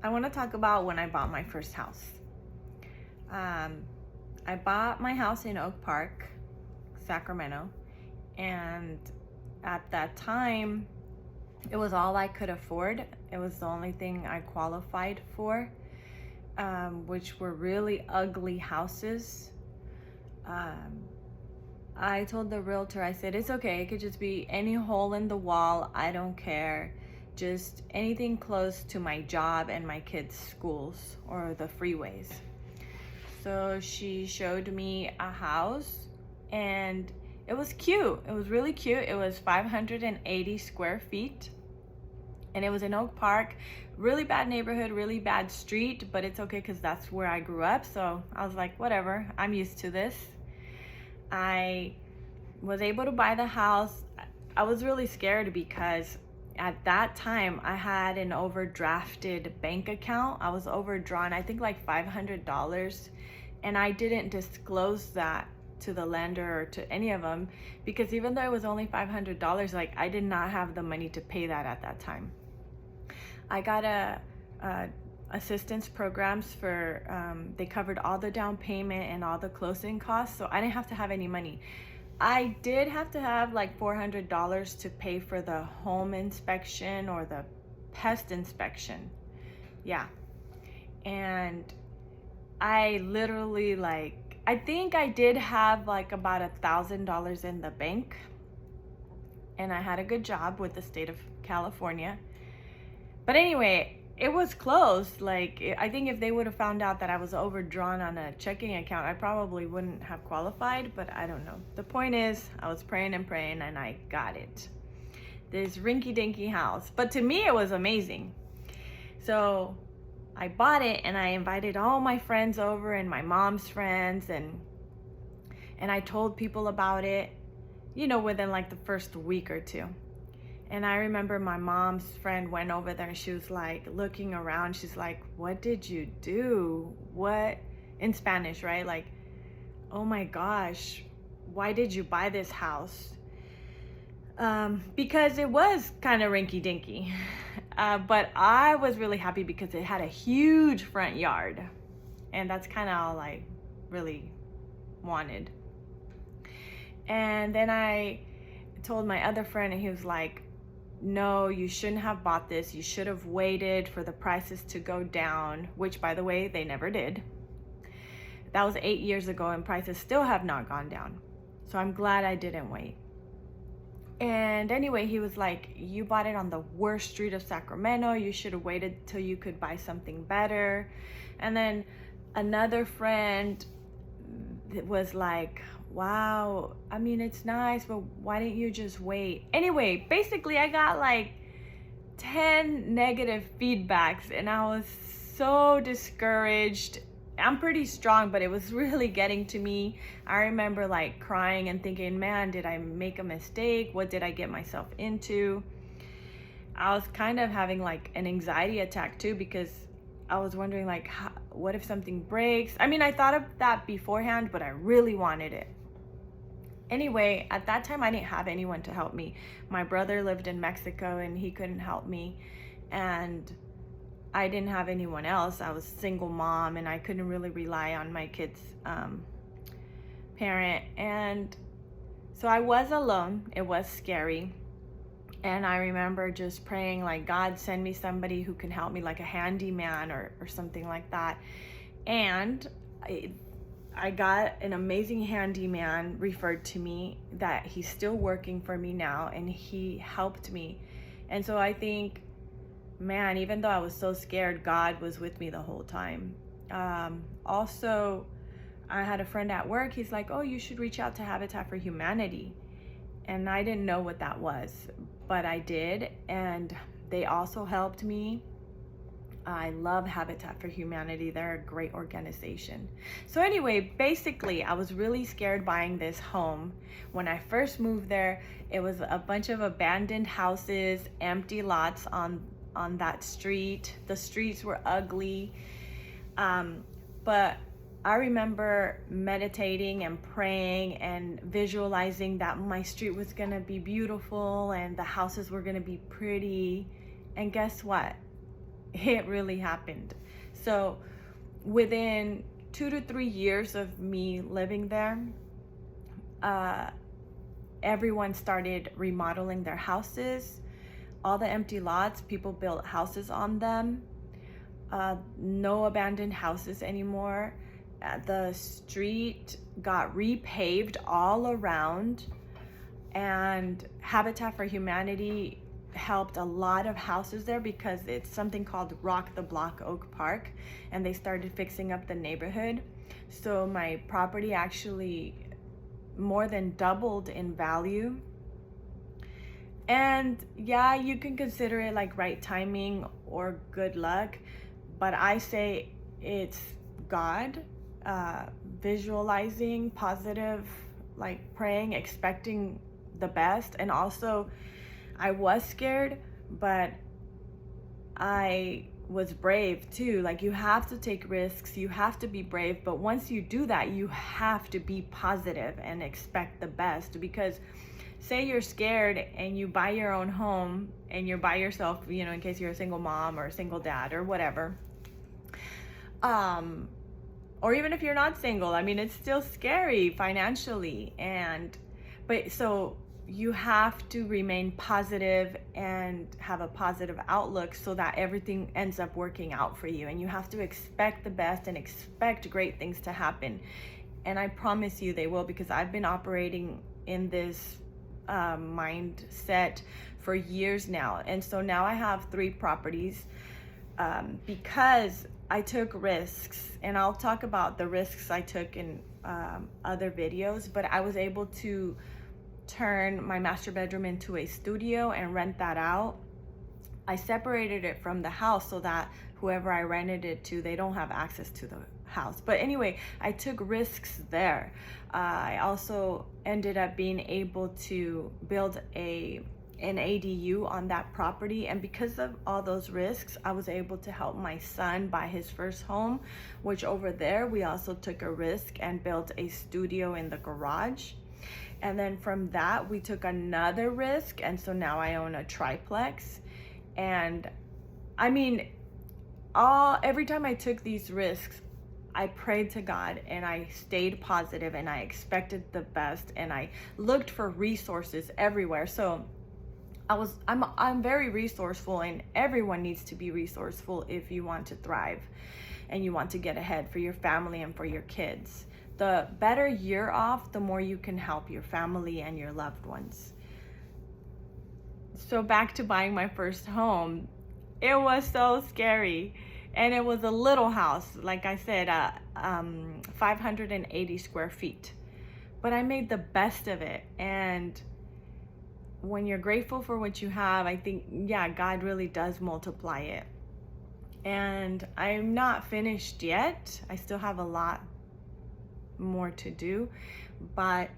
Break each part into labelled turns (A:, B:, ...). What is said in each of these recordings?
A: I want to talk about when I bought my first house. I bought my house in Oak Park, Sacramento, and at that time, it was all I could afford. It was the only thing I qualified for, which were really ugly houses. Um, I told the realtor, I said, it's okay. It could just be any hole in the wall. I don't care. Just anything close to my job and my kids' schools or the freeways. So she showed me a house and it was cute. It was really cute. It was 580 square feet and it was in Oak Park. Really bad neighborhood, really bad street, but it's okay because that's where I grew up. So I was like, whatever, I'm used to this. I was able to buy the house. I was really scared because at that time I had an overdrafted bank account. I was overdrawn, I think like $500, and I didn't disclose that to the lender or to any of them because even though it was only $500, like I did not have the money to pay that at that time. I got a assistance programs for they covered all the down payment and all the closing costs, so I didn't have to have any money. I did have to have like $400 to pay for the home inspection or the pest inspection. Yeah. And I literally I think I did have like about $1,000 in the bank, and I had a good job with the state of California. But anyway, it was close. I think if they would have found out that I was overdrawn on a checking account, I probably wouldn't have qualified, but I don't know. The point is, I was praying and praying and I got it. This rinky-dinky house. But to me, it was amazing. So I bought it and I invited all my friends over and my mom's friends, and I told people about it, within like the first week or two. And I remember my mom's friend went over there and she was like looking around. She's like, what did you do? What? In Spanish, right? Like, oh my gosh, why did you buy this house? Because it was kind of rinky dinky. But I was really happy because it had a huge front yard. And that's kind of all I really wanted. And then I told my other friend and he was like, no, you shouldn't have bought this. You should have waited for the prices to go down, which by the way, they never did. That was 8 years ago and prices still have not gone down. So I'm glad I didn't wait. And anyway, he was like, you bought it on the worst street of Sacramento. You should have waited till you could buy something better. And then another friend was like, wow, I mean, it's nice, but why didn't you just wait? Anyway, basically I got like 10 negative feedbacks and I was so discouraged. I'm pretty strong, but it was really getting to me. I remember like crying and thinking, man, did I make a mistake? What did I get myself into? I was kind of having like an anxiety attack too, because I was wondering like, what if something breaks? I mean, I thought of that beforehand, but I really wanted it. Anyway, at that time, I didn't have anyone to help me. My brother lived in Mexico and he couldn't help me. And I didn't have anyone else. I was a single mom and I couldn't really rely on my kid's parent. And so I was alone. It was scary. And I remember just praying like, God, send me somebody who can help me, like a handyman or something like that. And I got an amazing handyman referred to me that he's still working for me now, and he helped me. And so I think, man, even though I was so scared, God was with me the whole time. Also, I had a friend at work. He's like, oh, you should reach out to Habitat for Humanity. And I didn't know what that was, but I did. And they also helped me. I love Habitat for Humanity. They're a great organization. So anyway, basically, I was really scared buying this home. When I first moved there, it was a bunch of abandoned houses, empty lots on that street. The streets were ugly. But I remember meditating and praying and visualizing that my street was gonna be beautiful and the houses were gonna be pretty. And guess what? It really happened. So within 2 to 3 years of me living there, everyone started remodeling their houses. All the empty lots, people built houses on them. No abandoned houses anymore. The street got repaved all around, and Habitat for Humanity helped a lot of houses there because it's something called Rock the Block Oak Park, and they started fixing up the neighborhood. So my property actually more than doubled in value. And yeah, you can consider it like right timing or good luck, but I say it's God, visualizing positive, like praying, expecting the best. And also I was scared, but I was brave too. Like, you have to take risks, you have to be brave, but once you do that, you have to be positive and expect the best. Because say you're scared and you buy your own home and you're by yourself, you know, in case you're a single mom or a single dad or whatever, or even if you're not single, I mean, it's still scary financially. But so you have to remain positive and have a positive outlook so that everything ends up working out for you. And you have to expect the best and expect great things to happen. And I promise you they will, because I've been operating in this mindset for years now. And so now I have 3 properties because I took risks, and I'll talk about the risks I took in other videos, but I was able to turn my master bedroom into a studio and rent that out. I separated it from the house so that whoever I rented it to, they don't have access to the house. But anyway, I took risks there. I also ended up being able to build an ADU on that property, and because of all those risks, I was able to help my son buy his first home, which over there we also took a risk and built a studio in the garage. And then from that we took another risk, and so now I own a triplex. And I mean, every time I took these risks, I prayed to God and I stayed positive and I expected the best and I looked for resources everywhere. So I'm very resourceful, and everyone needs to be resourceful if you want to thrive and you want to get ahead for your family and for your kids. The better you're off, the more you can help your family and your loved ones. So back to buying my first home. It was so scary. And it was a little house, like I said, 580 square feet. But I made the best of it. And when you're grateful for what you have, I think, yeah, God really does multiply it. And I'm not finished yet. I still have a lot more to do, but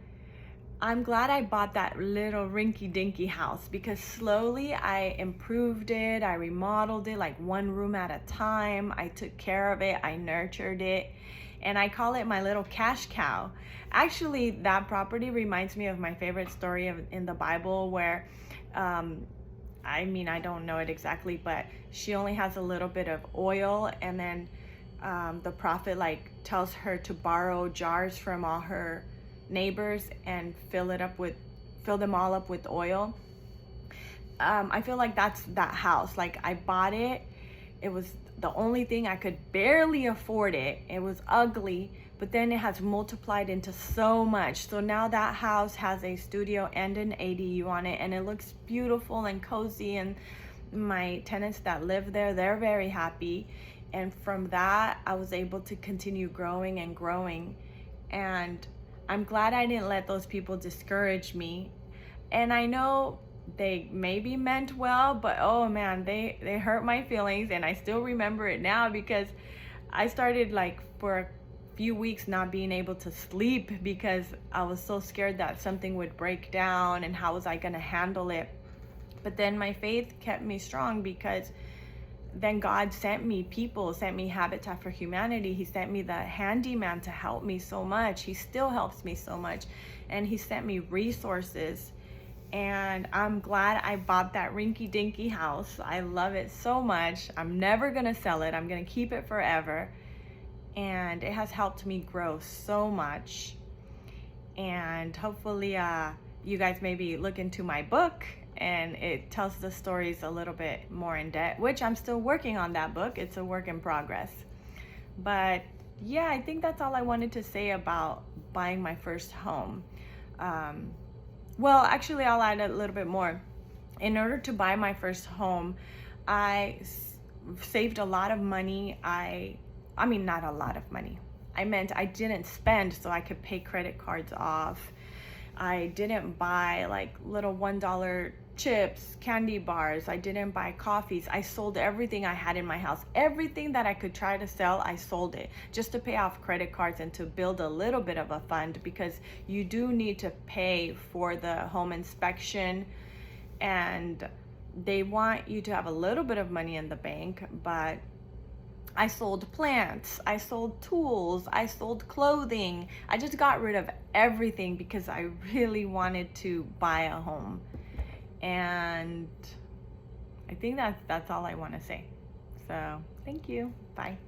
A: I'm glad I bought that little rinky-dinky house, because slowly I improved it, I remodeled it like one room at a time. I took care of it, I nurtured it, and I call it my little cash cow. Actually, that property reminds me of my favorite story in the Bible where, I mean, I don't know it exactly, but she only has a little bit of oil, and then the prophet like tells her to borrow jars from all her neighbors and fill them all up with oil. I feel like that's that house. Like, I bought it, it was the only thing I could barely afford it. It was ugly, but then it has multiplied into so much. So now that house has a studio and an ADU on it, and it looks beautiful and cozy, and my tenants that live there, they're very happy. And from that, I was able to continue growing and growing. And I'm glad I didn't let those people discourage me. And I know they maybe meant well, but oh man, they hurt my feelings. And I still remember it now, because I started like for a few weeks not being able to sleep because I was so scared that something would break down and how was I gonna handle it. But then my faith kept me strong, because then God sent me people, sent me Habitat for Humanity. He sent me the handyman to help me so much. He still helps me so much. And he sent me resources. And I'm glad I bought that rinky dinky house. I love it so much. I'm never gonna sell it. I'm gonna keep it forever. And it has helped me grow so much. And hopefully you guys maybe look into my book, and it tells the stories a little bit more in depth, which I'm still working on that book. It's a work in progress. But yeah, I think that's all I wanted to say about buying my first home. Well, actually, I'll add a little bit more. In order to buy my first home, I saved a lot of money. I mean, not a lot of money. I meant I didn't spend so I could pay credit cards off. I didn't buy like little $1 chips, candy bars. I didn't buy coffees. I sold everything I had in my house. Everything that I could try to sell, I sold it just to pay off credit cards and to build a little bit of a fund, because you do need to pay for the home inspection, and they want you to have a little bit of money in the bank. But I sold plants, I sold tools, I sold clothing. I just got rid of everything because I really wanted to buy a home. And I think that's all I want to say. So thank you. Bye.